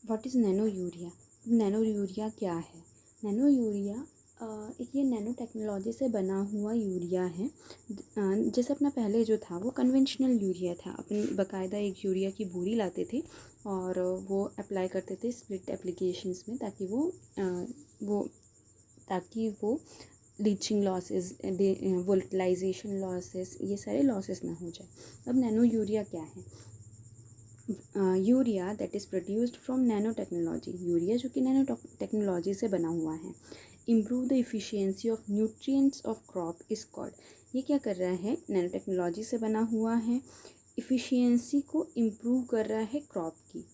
What is nano urea? Nano urea क्या है? Nano urea एक ये नैनो टेक्नोलॉजी से बना हुआ यूरिया है। जैसे अपना पहले जो था वो कन्वेंशनल यूरिया था। अपन बाकायदा एक यूरिया की बोरी लाते थे और वो अप्लाई करते थे स्प्लिट एप्लीकेशंस में वो ताकि वो लीचिंग लॉसेस, वोलेटिलाइजेशन लॉसेस, ये सारे लॉसेस ना हो जाए। अब नैनो यूरिया क्या है? Urea that is produced from nano technology. Urea जो कि नैनो टेक्नोलॉजी से बना हुआ है। Improve the efficiency of nutrients of crop is called. ये क्या कर रहा है? नैनो टेक्नोलॉजी से बना हुआ है, इफ़िशियंसी को इम्प्रूव कर रहा है क्रॉप की,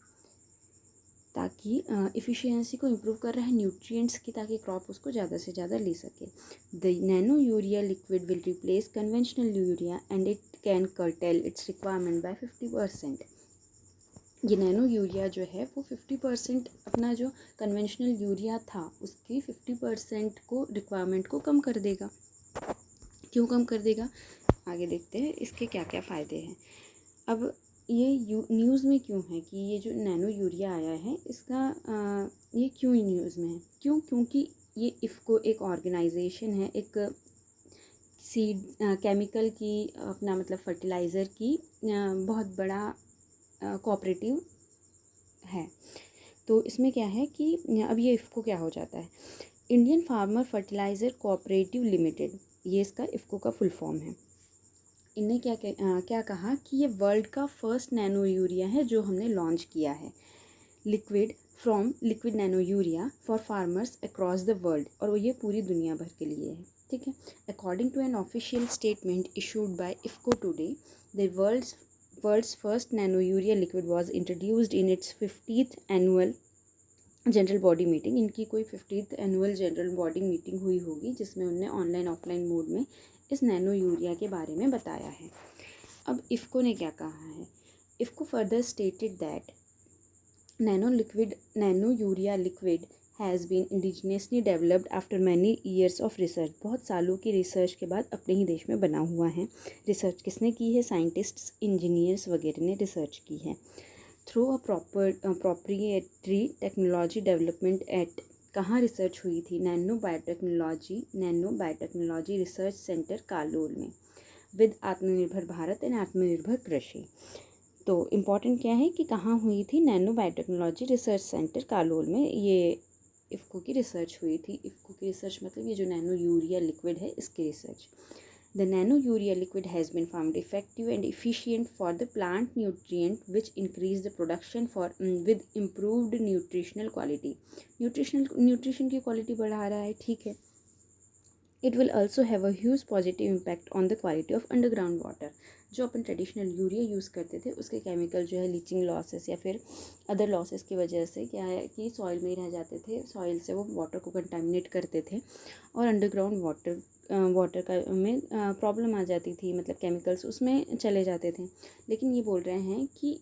ताकि इफ़िशियंसी को इम्प्रूव कर रहा है न्यूट्रिएंट्स की, ताकि क्रॉप उसको ज़्यादा से ज़्यादा ले सके। The nano urea liquid will replace conventional urea and it can curtail its requirement by 50%। ये नैनो यूरिया जो है वो 50% अपना जो कन्वेंशनल यूरिया था उसकी 50% को रिक्वायरमेंट को कम कर देगा। क्यों कम कर देगा? आगे देखते हैं इसके क्या क्या फ़ायदे हैं। अब ये न्यूज़ में क्यों है कि ये जो नैनो यूरिया आया है इसका ये क्यों न्यूज़ में है? क्योंकि ये इफ़को एक ऑर्गेनाइजेशन है, एक सीड केमिकल की, अपना मतलब फर्टिलाइज़र की बहुत बड़ा कोऑपरेटिव है। तो इसमें क्या है कि अब ये इफ़को क्या हो जाता है? Indian farmer fertiliser cooperative limited, ये इसका इफ़को का फुल फॉर्म है। इनने क्या कहा कि ये वर्ल्ड का फर्स्ट नैनो यूरिया है जो हमने लॉन्च किया है। Liquid nano urea for farmers across the world, और वो ये पूरी दुनिया भर के लिए है। ठीक है। According to an official statement issued by IFFCO today, the world's first nano urea liquid was introduced in its 50th annual general body meeting. इनकी कोई 50th annual general body meeting हुई होगी जिसमें उनने ऑनलाइन ऑफलाइन मोड में इस nano urea के बारे में बताया है। अब इफ़को ने क्या कहा है? IFFCO further stated that nano urea liquid has been indigenously developed after many years of research. बहुत सालों की रिसर्च के बाद अपने ही देश में बना हुआ है। रिसर्च किसने की है? साइंटिस्ट्स, इंजीनियर्स वगैरह ने रिसर्च की है। Through a proprietary technology development at, कहाँ रिसर्च हुई थी? Nano biotechnology research centre Kalol में, विद आत्मनिर्भर भारत एंड आत्मनिर्भर कृषि। तो इम्पॉर्टेंट क्या है कि कहाँ हुई थी? Nano biotechnology research centre Kalol में ये इफ़को की रिसर्च हुई थी। इफ़को की रिसर्च मतलब ये जो नैनो यूरिया लिक्विड है इसकी research. The nano urea liquid has been found effective and efficient for the plant nutrient which increase the production with improved nutritional quality. Nutrition की क्वालिटी बढ़ा रहा है, ठीक है। It will also have a huge positive impact on the quality of underground water. जो अपन traditional urea use करते थे उसके केमिकल जो है लीचिंग लॉसेस या फिर अदर लॉसेस की वजह से क्या है कि सॉइल में ही रह जाते थे, सॉइल से वो वाटर को कंटामिनेट करते थे और अंडरग्राउंड वाटर का में प्रॉब्लम आ जाती थी, मतलब केमिकल्स उसमें चले जाते थे। लेकिन ये बोल रहे हैं कि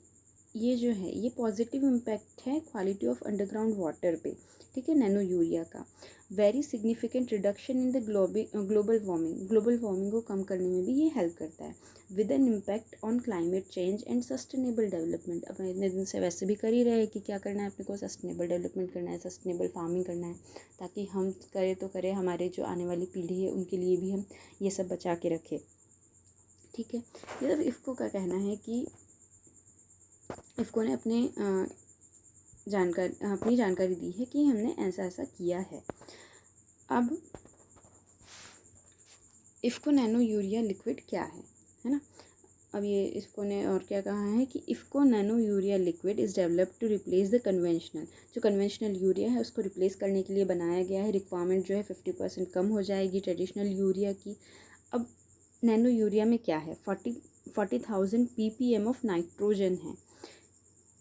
ये जो है ये पॉजिटिव इम्पैक्ट है क्वालिटी ऑफ अंडरग्राउंड वाटर पे, ठीक है, नैनो यूरिया का। Very significant reduction in the global warming को कम करने में भी ये हेल्प करता है। With an impact on climate change and sustainable development. अब इतने दिन से वैसे भी कर ही रहे हैं कि क्या करना है अपने को? सस्टेनेबल डेवलपमेंट करना है, सस्टेनेबल फार्मिंग करना है, ताकि हम करें तो करें, हमारे जो आने वाली पीढ़ी है उनके लिए भी हम ये सब बचा के रखें। ठीक है। ये सब इफ़को का कहना है कि इफ़को ने अपनी जानकारी दी है कि हमने ऐसा ऐसा किया है। अब इफ़को नैनो यूरिया लिक्विड क्या है ना? अब ये इफ़को ने और क्या कहा है कि IFFCO nano urea liquid is developed to replace the conventional urea है उसको रिप्लेस करने के लिए बनाया गया है। रिक्वायरमेंट जो है 50% कम हो जाएगी ट्रेडिशनल यूरिया की। अब नैनो यूरिया में क्या है? 40,000 ppm ऑफ नाइट्रोजन है।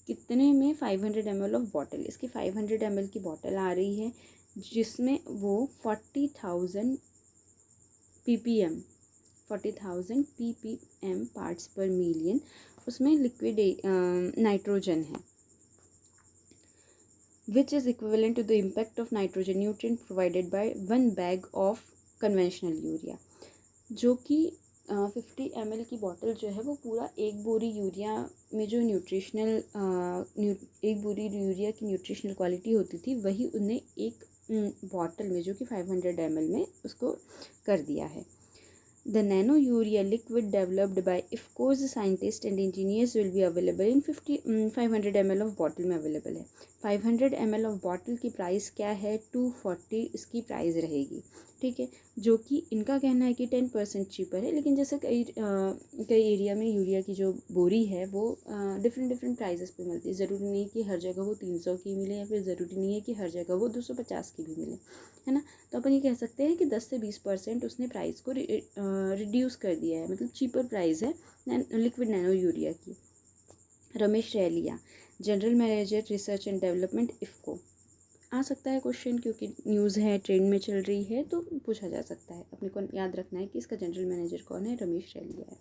कितने में? 500 ml ऑफ बॉटल। इसकी 500 ml की बॉटल आ रही है जिसमें वो 40,000 ppm पार्ट्स पर मिलियन उसमें लिक्विड नाइट्रोजन है, which is equivalent to the impact of nitrogen nutrient provided by 1 bag of conventional urea, जो कि 50 ml की बॉटल जो है वो पूरा एक बोरी यूरिया में जो एक बोरी यूरिया की न्यूट्रिशनल क्वालिटी होती थी वही उन्हें एक बॉटल में जो कि 500 ml में उसको कर दिया है। The nano urea liquid developed by IFCO's scientists and engineers will be available in 500 ml of bottle में अवेलेबल है। 500 ml ऑफ बॉटल की प्राइस क्या है, 240 इसकी प्राइस रहेगी, ठीक है। जो कि इनका कहना है कि 10% चीपर है, लेकिन जैसे कई एरिया में यूरिया की जो बोरी है वो डिफरेंट प्राइजेस पे मिलती है। ज़रूरी नहीं कि हर जगह वो 300 की मिले, या फिर ज़रूरी नहीं है कि हर जगह वो 250 की भी मिले, है ना। तो अपन ये कह सकते हैं कि 10 से 20% उसने प्राइस को रिड्यूस कर दिया है, मतलब चीपर प्राइस है लिक्विड नैनो यूरिया की। Ramesh Raliya, general manager research and development IFFCO. आ सकता है क्वेश्चन, क्योंकि न्यूज़ है, ट्रेंड में चल रही है, तो पूछा जा सकता है। अपने को याद रखना है कि इसका जनरल मैनेजर कौन है, रमेश रैलिया है,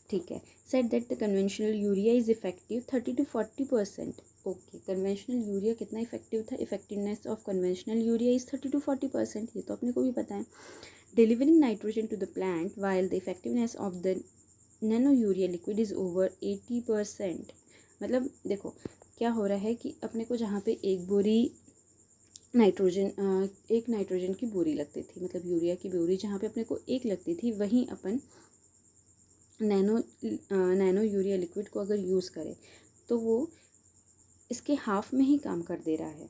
ठीक है। Set that the conventional urea is effective 30 to 40%। Okay, conventional urea कितना इफेक्टिव था, effectiveness of conventional urea is 30 to 40%, ये तो अपने को भी पता है। Delivering nitrogen to the plant while the effectiveness of the nano urea liquid is over 80%। मतलब देखो क्या हो रहा है कि अपने को जहाँ पे एक नाइट्रोजन की बोरी लगती थी, मतलब यूरिया की बोरी जहाँ पे अपने को एक लगती थी, वहीं अपन नैनो यूरिया लिक्विड को अगर यूज़ करें तो वो इसके हाफ में ही काम कर दे रहा है।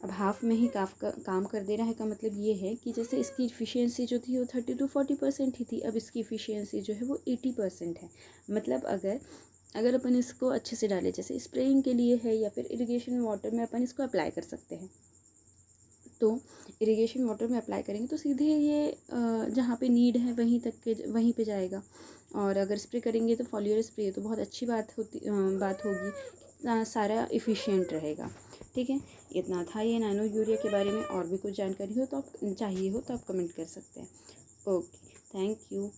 अब हाफ में ही काम कर दे रहा है का मतलब ये है कि जैसे इसकी इफ़िशियंसी जो थी वो 30 to 40% ही थी, अब इसकी इफ़िशियंसी जो है वो 80% है। मतलब अगर अपन इसको अच्छे से डालें, जैसे स्प्रेइंग के लिए है या फिर इरिगेशन वाटर में अपन इसको अप्लाई कर सकते हैं, तो इरिगेशन वाटर में अप्लाई करेंगे तो सीधे ये जहाँ पे नीड है वहीं पे जाएगा। और अगर स्प्रे करेंगे तो फॉलियर स्प्रे, तो बहुत अच्छी बात होगी, सारा इफ़िशियंट रहेगा, ठीक है। इतना था ये नैनो यूरिया के बारे में। और भी कुछ जानकारी हो तो आप चाहिए हो तो आप कमेंट कर सकते हैं। Okay, thank you.